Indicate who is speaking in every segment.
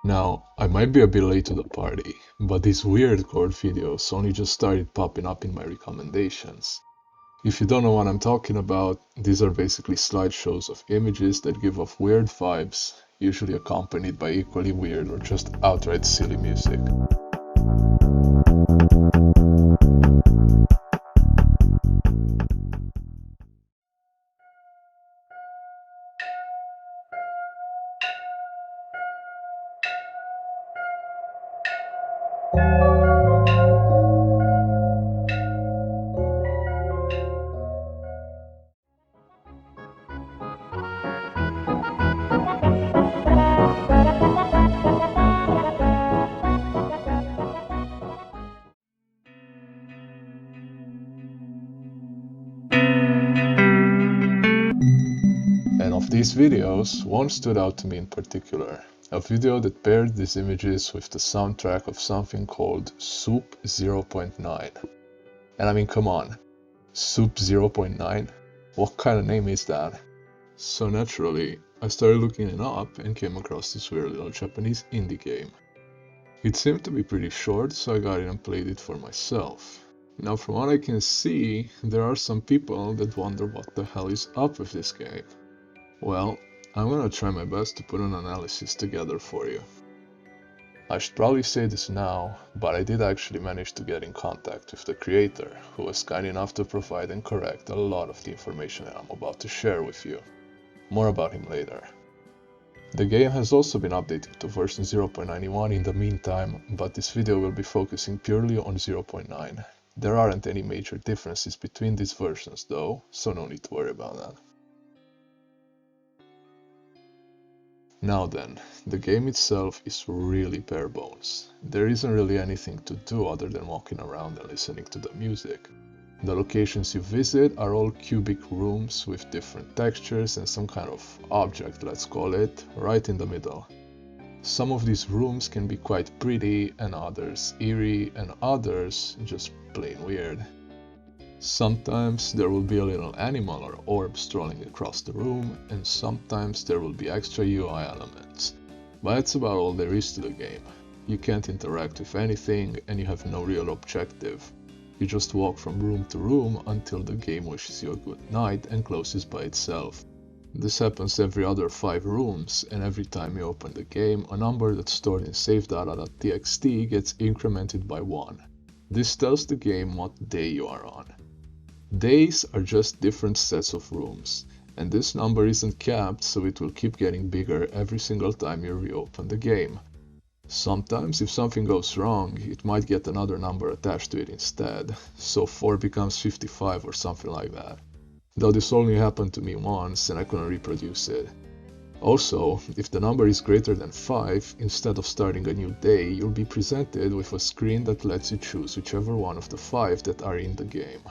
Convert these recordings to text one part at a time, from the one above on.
Speaker 1: Now, I might be a bit late to the party, but these Weirdcore videos only just started popping up in my recommendations. If you don't know what I'm talking about, these are basically slideshows of images that give off weird vibes, usually accompanied by equally weird or just outright silly music. And of these videos, one stood out to me in particular, a video that paired these images with the soundtrack of something called Soup 0.9. And I mean, come on, Soup 0.9? What kind of name is that? So naturally, I started looking it up and came across this weird little Japanese indie game. It seemed to be pretty short, so I got it and played it for myself. Now from what I can see, there are some people that wonder what the hell is up with this game. Well, I'm gonna try my best to put an analysis together for you. I should probably say this now, but I did actually manage to get in contact with the creator, who was kind enough to provide and correct a lot of the information that I'm about to share with you. More about him later. The game has also been updated to version 0.91 in the meantime, but this video will be focusing purely on 0.9. There aren't any major differences between these versions though, so no need to worry about that. Now then, the game itself is really bare bones. There isn't really anything to do other than walking around and listening to the music. The locations you visit are all cubic rooms with different textures and some kind of object, let's call it, right in the middle. Some of these rooms can be quite pretty and others eerie and others just plain weird. Sometimes there will be a little animal or orb strolling across the room, and sometimes there will be extra UI elements. But that's about all there is to the game. You can't interact with anything and you have no real objective. You just walk from room to room until the game wishes you a good night and closes by itself. This happens every other 5 rooms, and every time you open the game, a number that's stored in savedata.txt gets incremented by 1. This tells the game what day you are on. Days are just different sets of rooms, and this number isn't capped, so it will keep getting bigger every single time you reopen the game. Sometimes if something goes wrong, it might get another number attached to it instead, so 4 becomes 55 or something like that. Though this only happened to me once and I couldn't reproduce it. Also, if the number is greater than 5, instead of starting a new day, you'll be presented with a screen that lets you choose whichever one of the 5 that are in the game.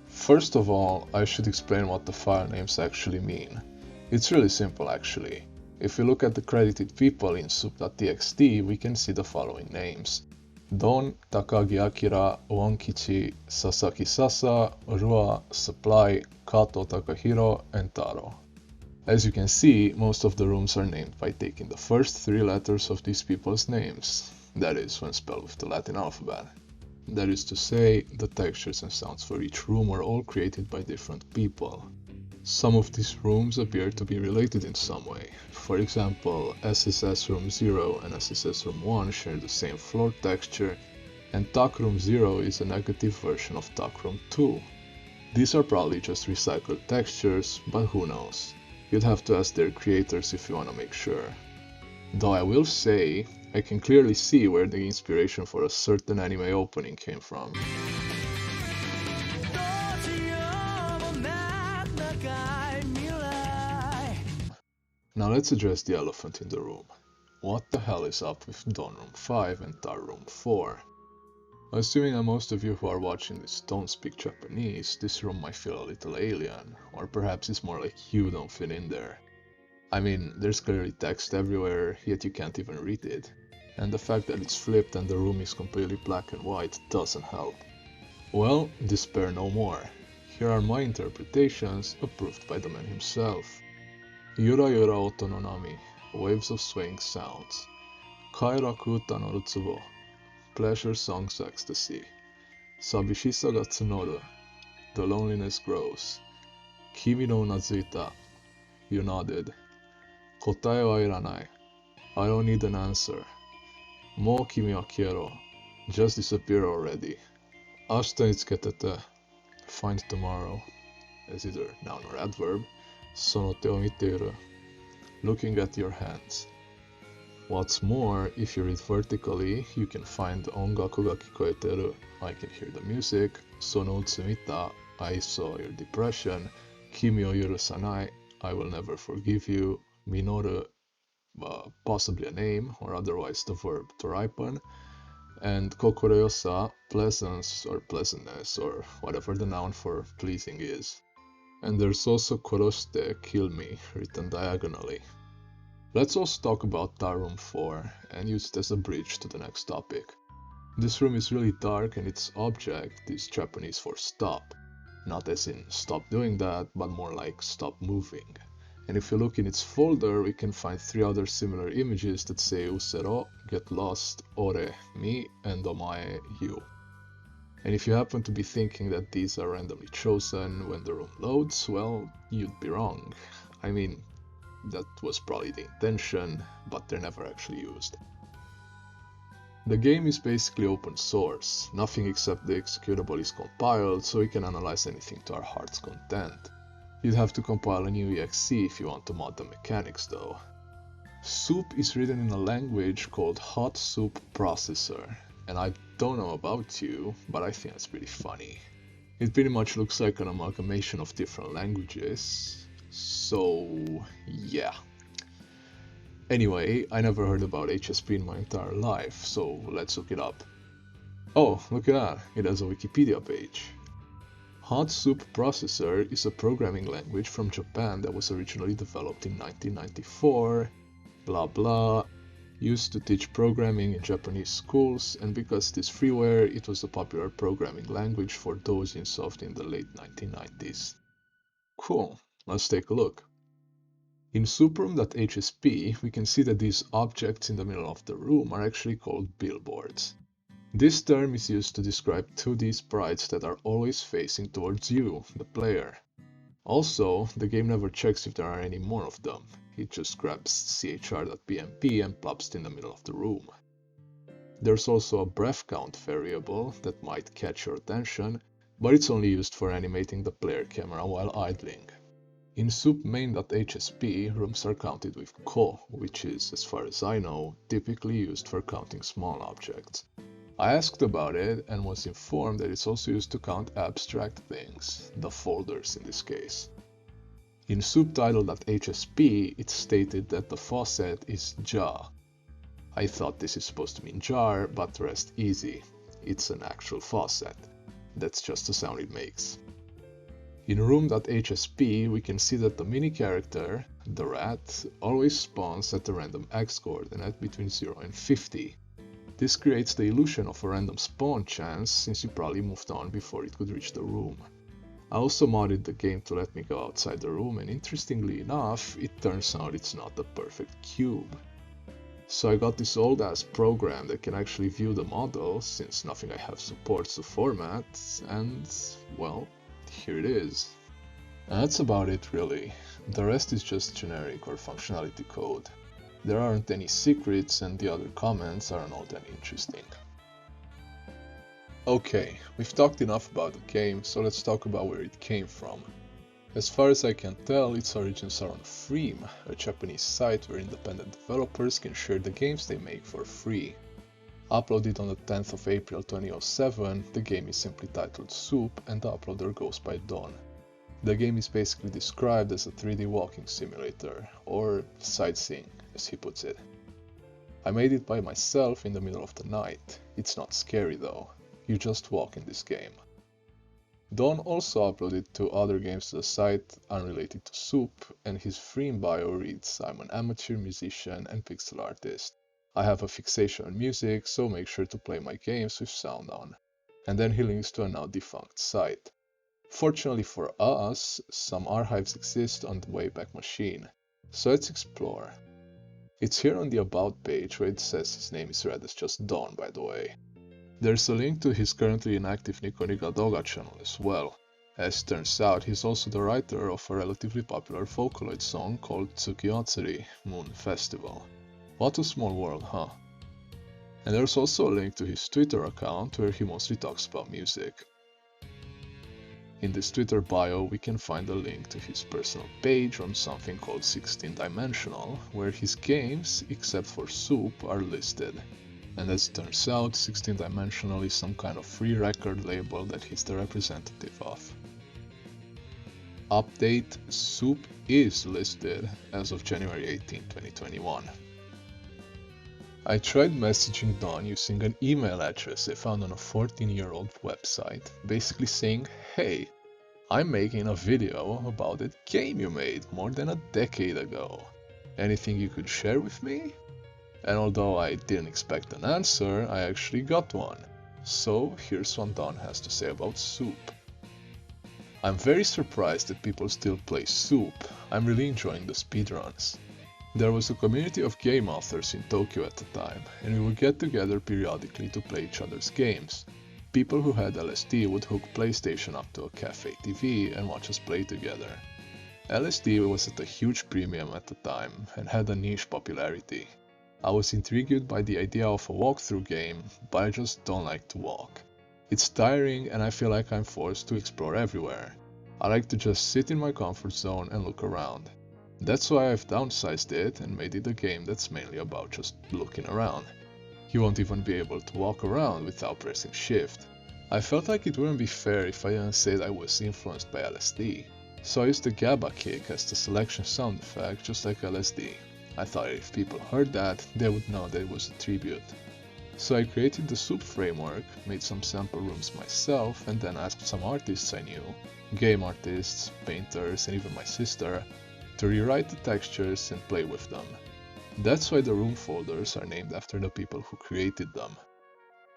Speaker 1: First of all, I should explain what the file names actually mean. It's really simple actually. If we look at the credited people in soup.txt, we can see the following names: Don, Takagi Akira, Wonkichi, Sasaki Sasa, Rua, Supply, Kato Takahiro, and Taro. As you can see, most of the rooms are named by taking the first 3 letters of these people's names, that is, when spelled with the Latin alphabet. That is to say, the textures and sounds for each room are all created by different people. Some of these rooms appear to be related in some way. For example, SSS Room 0 and SSS Room 1 share the same floor texture, and TAC Room 0 is a negative version of TAC Room 2. These are probably just recycled textures, but who knows. You'd have to ask their creators if you want to make sure. Though I will say, I can clearly see where the inspiration for a certain anime opening came from. Now let's address the elephant in the room. What the hell is up with Dawn Room 5 and Tar Room 4? Assuming that most of you who are watching this don't speak Japanese, this room might feel a little alien, or perhaps it's more like you don't fit in there. I mean, there's clearly text everywhere, yet you can't even read it. And the fact that it's flipped and the room is completely black and white doesn't help. Well, despair no more. Here are my interpretations, approved by the man himself. Yura Yura Oto no Nami. waves of swaying sounds. Kairaku tanoru tsubo, pleasure songs ecstasy. Sabishisa ga tsunoru, the loneliness grows. Kimi no unazuita, you nodded. Kotae wa iranai, I don't need an answer. Mou kimi wa kiero, just disappear already. Ashita ni tsuketete, find tomorrow, as either noun or adverb. Sono te o miteru, looking at your hands. What's more, if you read vertically, you can find ongaku ga kikoeteru, I can hear the music, sono utsu mita, I saw your depression, kimi o yurusanai, I will never forgive you, minoru, possibly a name, or otherwise the verb to ripen, and kokoroyosa, pleasance or pleasantness, or whatever the noun for pleasing is. And there's also koroshite, kill me, written diagonally. Let's also talk about room 4 and use it as a bridge to the next topic. This room is really dark and its object is Japanese for stop. Not as in stop doing that, but more like stop moving. And if you look in its folder, we can find 3 other similar images that say usero, get lost, ore, me, and omae, you. And if you happen to be thinking that these are randomly chosen when the room loads, well, you'd be wrong. I mean, that was probably the intention, but they're never actually used. The game is basically open source, nothing except the executable is compiled, so we can analyze anything to our heart's content. You'd have to compile a new exe if you want to mod the mechanics though. Soup is written in a language called Hot Soup Processor, and I don't know about you, but I think it's pretty funny. It pretty much looks like an amalgamation of different languages, so yeah. Anyway, I never heard about HSP in my entire life, so let's look it up. Oh, look at that, it has a Wikipedia page. Hot Soup Processor is a programming language from Japan that was originally developed in 1994, blah blah, used to teach programming in Japanese schools, and because it is freeware, it was a popular programming language for doujin soft in the late 1990s. Cool, let's take a look. In souproom.hsp, we can see that these objects in the middle of the room are actually called billboards. This term is used to describe 2D sprites that are always facing towards you, the player. Also, the game never checks if there are any more of them. It just grabs chr.bmp and plops it in the middle of the room. There's also a breath count variable that might catch your attention, but it's only used for animating the player camera while idling. In soup main.hsp, rooms are counted with ko, which is, as far as I know, typically used for counting small objects. I asked about it and was informed that it's also used to count abstract things, the folders in this case. In subtitle.hsp, it's stated that the faucet is ja. I thought this is supposed to mean jar, but rest easy, it's an actual faucet. That's just the sound it makes. In room.hsp, we can see that the mini character, the rat, always spawns at a random x coordinate between 0 and 50. This creates the illusion of a random spawn chance, since you probably moved on before it could reach the room. I also modded the game to let me go outside the room, and interestingly enough, it turns out it's not the perfect cube. So I got this old ass program that can actually view the model, since nothing I have supports the format, and well, here it is. And that's about it really. The rest is just generic or functionality code. There aren't any secrets and the other comments aren't all that interesting. Okay, we've talked enough about the game, so let's talk about where it came from. As far as I can tell, its origins are on Freem, a Japanese site where independent developers can share the games they make for free. Uploaded on the 10th of April 2007, the game is simply titled Soup and the uploader goes by Don. The game is basically described as a 3D walking simulator, or sightseeing, as he puts it. I made it by myself in the middle of the night. It's not scary though, you just walk in this game. Don also uploaded 2 other games to the site unrelated to Soup, and his Freem bio reads, I'm an amateur musician and pixel artist. I have a fixation on music, so make sure to play my games with sound on. And then he links to a now defunct site. Fortunately for us, some archives exist on the Wayback Machine, so let's explore. It's here on the About page where it says his name is read as just Don, by the way. There's a link to his currently inactive Nico Niga Doga channel as well. As turns out, he's also the writer of a relatively popular Vocaloid song called Tsukiyotsuri, Moon Festival. What a small world, huh? And there's also a link to his Twitter account where he mostly talks about music. In this Twitter bio, we can find a link to his personal page on something called 16 Dimensional, where his games, except for Soup, are listed. And as it turns out, 16 Dimensional is some kind of free record label that he's the representative of. Update: Soup is listed as of January 18, 2021. I tried messaging Don using an email address I found on a 14-year-old website, basically saying, "Hey, I'm making a video about that game you made more than a decade ago. Anything you could share with me?" And although I didn't expect an answer, I actually got one. So here's what Don has to say about Soup. "I'm very surprised that people still play Soup. I'm really enjoying the speedruns. There was a community of game authors in Tokyo at the time, and we would get together periodically to play each other's games. People who had LSD would hook PlayStation up to a cafe TV and watch us play together. LSD was at a huge premium at the time and had a niche popularity. I was intrigued by the idea of a walkthrough game, but I just don't like to walk. It's tiring and I feel like I'm forced to explore everywhere. I like to just sit in my comfort zone and look around. That's why I've downsized it and made it a game that's mainly about just looking around. You won't even be able to walk around without pressing shift. I felt like it wouldn't be fair if I didn't say that I was influenced by LSD, so I used the GABA kick as the selection sound effect just like LSD. I thought if people heard that, they would know that it was a tribute. So I created the Soup framework, made some sample rooms myself, and then asked some artists I knew, game artists, painters, and even my sister, to rewrite the textures and play with them. That's why the room folders are named after the people who created them.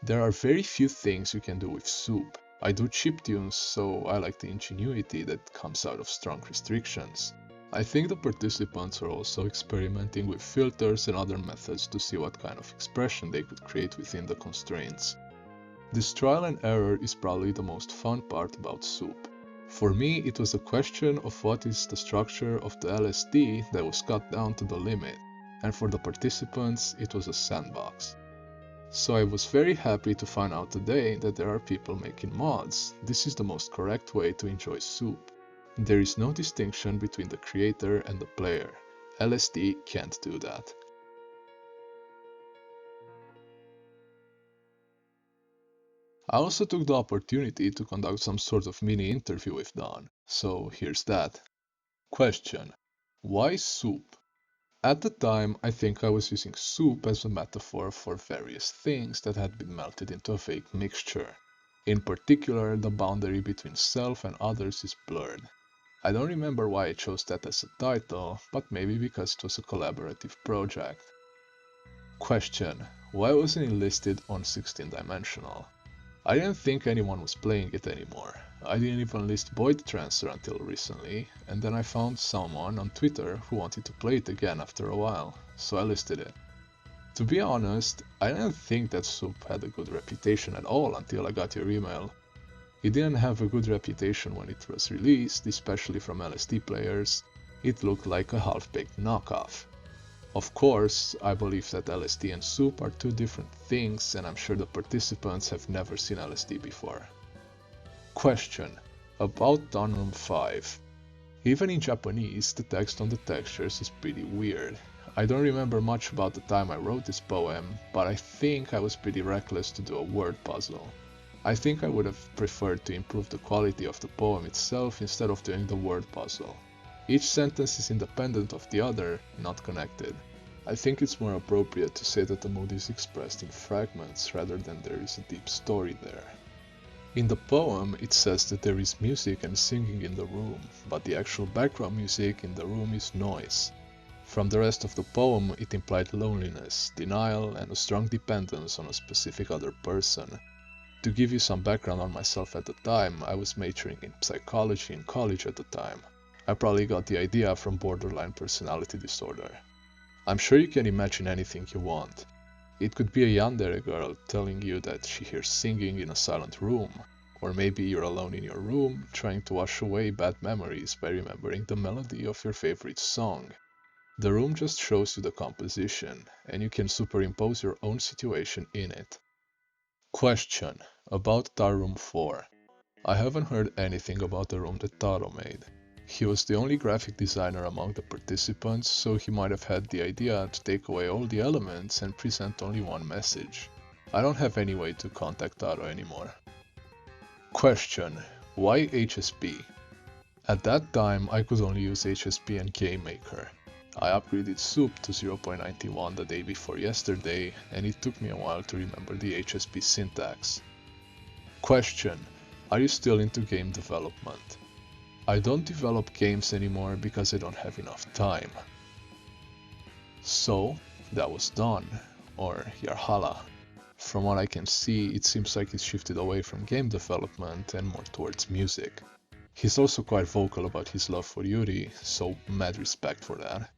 Speaker 1: There are very few things you can do with Soup. I do chiptunes, so I like the ingenuity that comes out of strong restrictions. I think the participants are also experimenting with filters and other methods to see what kind of expression they could create within the constraints. This trial and error is probably the most fun part about Soup. For me, it was a question of what is the structure of the LSD that was cut down to the limit, and for the participants, it was a sandbox. So I was very happy to find out today that there are people making mods. This is the most correct way to enjoy Soup. There is no distinction between the creator and the player. LSD can't do that. I also took the opportunity to conduct some sort of mini interview with Don, so here's that. Question: why Soup? At the time, I think I was using soup as a metaphor for various things that had been melted into a vague mixture. In particular, the boundary between self and others is blurred. I don't remember why I chose that as a title, but maybe because it was a collaborative project. Question: why wasn't it listed on 16 Dimensional? I didn't think anyone was playing it anymore. I didn't even list Void Transfer until recently, and then I found someone on Twitter who wanted to play it again after a while, so I listed it. To be honest, I didn't think that Soup had a good reputation at all until I got your email. It didn't have a good reputation when it was released, especially from LSD players. It looked like a half-baked knockoff. Of course, I believe that LSD and Soup are two different things, and I'm sure the participants have never seen LSD before. Question: about Room 5. Even in Japanese, the text on the textures is pretty weird. I don't remember much about the time I wrote this poem, but I think I was pretty reckless to do a word puzzle. I think I would have preferred to improve the quality of the poem itself instead of doing the word puzzle. Each sentence is independent of the other, not connected. I think it's more appropriate to say that the mood is expressed in fragments rather than there is a deep story there. In the poem, it says that there is music and singing in the room, but the actual background music in the room is noise. From the rest of the poem, it implied loneliness, denial, and a strong dependence on a specific other person. To give you some background on myself at the time, I was majoring in psychology in college at the time. I probably got the idea from borderline personality disorder. I'm sure you can imagine anything you want. It could be a yandere girl telling you that she hears singing in a silent room, or maybe you're alone in your room trying to wash away bad memories by remembering the melody of your favorite song. The room just shows you the composition, and you can superimpose your own situation in it. Question about Tar Room 4. I haven't heard anything about the room that Taro made. He was the only graphic designer among the participants, so he might have had the idea to take away all the elements and present only one message. I don't have any way to contact Taro anymore. Question: why HSP? At that time I could only use HSP and GameMaker. I upgraded Soup to 0.91 the day before yesterday, and it took me a while to remember the HSP syntax. Question: are you still into game development? I don't develop games anymore because I don't have enough time. So, that was Don, or Yarhala. From what I can see, it seems like he's shifted away from game development and more towards music. He's also quite vocal about his love for Yuri, so mad respect for that.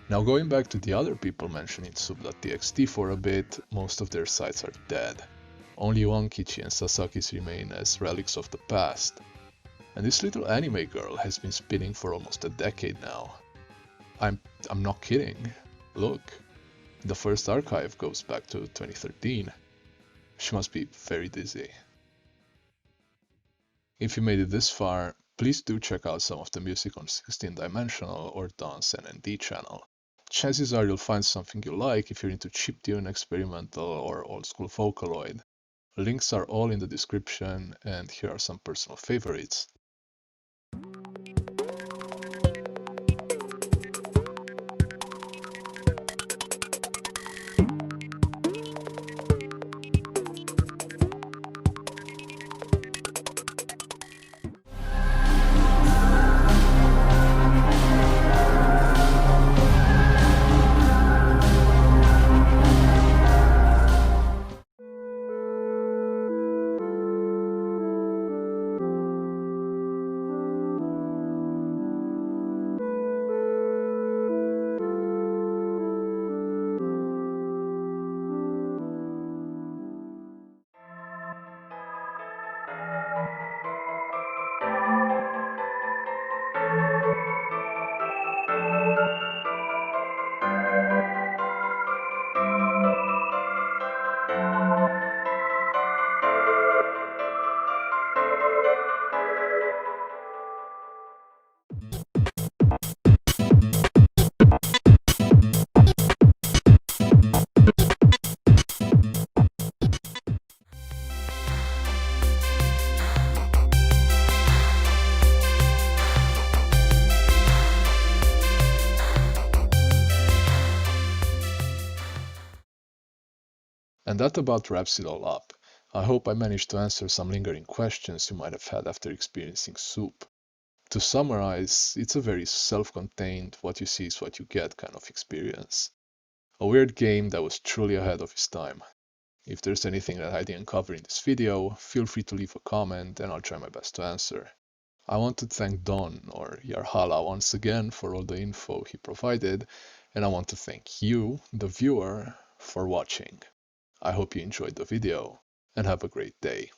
Speaker 1: Now going back to the other people mentioned in sub.txt for a bit, most of their sites are dead. Only Wankichi and Sasaki's remain as relics of the past. And this little anime girl has been spinning for almost a decade now. I'm not kidding. Look, the first archive goes back to 2013. She must be very dizzy. If you made it this far, please do check out some of the music on 16 Dimensional or Don's NND channel. Chances are you'll find something you like if you're into chiptune, experimental, or old school Vocaloid. Links are all in the description, and here are some personal favorites. And that about wraps it all up. I hope I managed to answer some lingering questions you might have had after experiencing Soup. To summarize, it's a very self-contained, what you see is what you get kind of experience. A weird game that was truly ahead of its time. If there's anything that I didn't cover in this video, feel free to leave a comment and I'll try my best to answer. I want to thank Don, or Yarhala, once again for all the info he provided, and I want to thank you, the viewer, for watching. I hope you enjoyed the video, and have a great day.